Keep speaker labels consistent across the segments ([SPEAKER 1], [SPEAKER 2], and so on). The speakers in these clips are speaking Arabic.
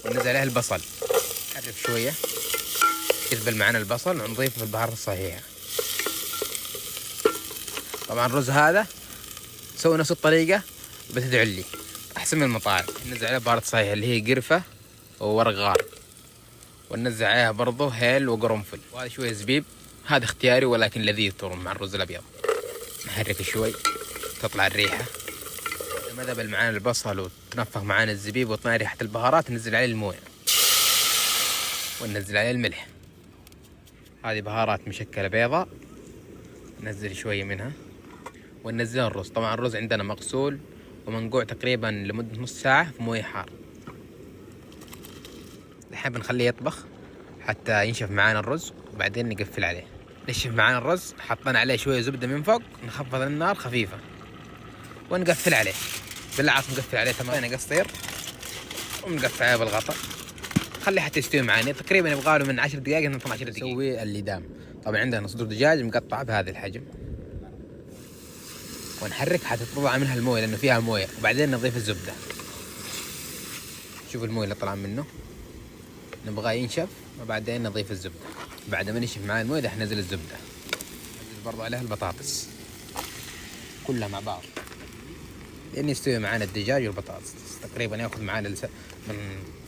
[SPEAKER 1] وننزل عليه البصل، نحرك شوية يذبل معنا البصل ونضيف البهارات الصحيحة. طبعا الرز هذا سوي نفس الطريقة بتدعوا لي أحسن من المطاعم. ننزل عليه بهارات صحيحة اللي هي قرفة وورق غار، وننزل عليها برضو هيل وقرنفل، وهذا شوية زبيب، هذا اختياري ولكن لذيذ طول مع الرز الأبيض. نحرك شوي تطلع الريحة، لما ذبل معانا البصل وتنفخ معانا الزبيب وطلع ريحة البهارات ننزل عليه الموية وننزل عليه الملح. هذه بهارات مشكلة بيضاء، ننزل شوية منها وننزل الرز. طبعا الرز عندنا مغسول ومنقوع تقريبا لمدة نص ساعة في موية حار. الحين بنخليه يطبخ حتى ينشف معانا الرز وبعدين نقفل عليه. نشف معانا الرز، حطينا عليه شوية زبدة من فوق، نخفض النار خفيفة ونقفل عليه. بالعكس نقفل عليه تمام قصير ونقفل عليه بالغطاء، خليه حتى يستوي معانا. تقريبا يبغى له من 10 دقائق ل 12 دقيقة. نسوي اللدام. طبعا عندنا صدور دجاج مقطعة بهذا الحجم، ونحرك حتى تطلع منها المويه لانه فيها مويه، وبعدين نضيف الزبده. شوف المويه اللي طلع منه، نبغاه ينشف وبعدين نضيف الزبده. بعد ما نشف معاه المويه راح ننزل الزبده، ننزل برضو عليها البطاطس كلها مع بعض لين يستوي معانا الدجاج والبطاطس. تقريبا ياخذ معانا من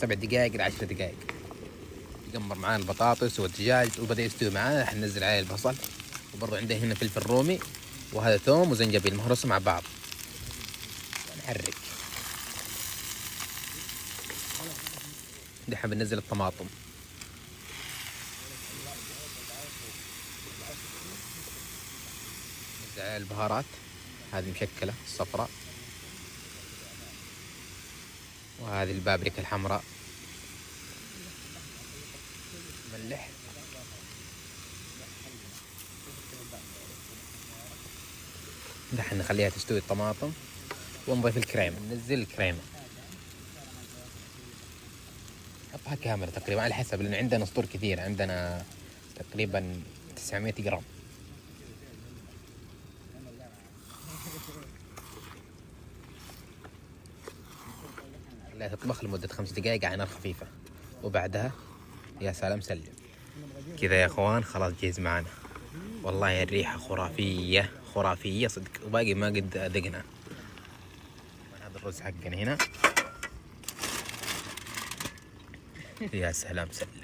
[SPEAKER 1] 7 دقائق ل 10 دقائق. يقمر معانا البطاطس والدجاج وبدا يستوي معانا، راح ننزل عليه البصل، وبرضو عندنا هنا فلفل رومي وهذا ثوم وزنجبيل مهروسة مع بعض. نحرك. دحين بننزل الطماطم، ننزل عليها البهارات، هذه مشكلة الصفراء، وهذه البابريكا الحمراء، ملح، دحين نخليها تستوي الطماطم ونضيف الكريمة. ننزل الكريمة نحطها كاملة تقريبا على حسب، لأن عندنا صدور كثيرة، عندنا تقريبا 900 جرام. لا تطبخ لمدة 5 دقائق على نار خفيفة، وبعدها يا سلام سلم كذا يا اخوان. خلاص جاهز معنا. والله الريحة خرافية خرافية صدق، وباقي ما قد ذقنا. هذا الرز حقنا هنا، يا سلام سلم.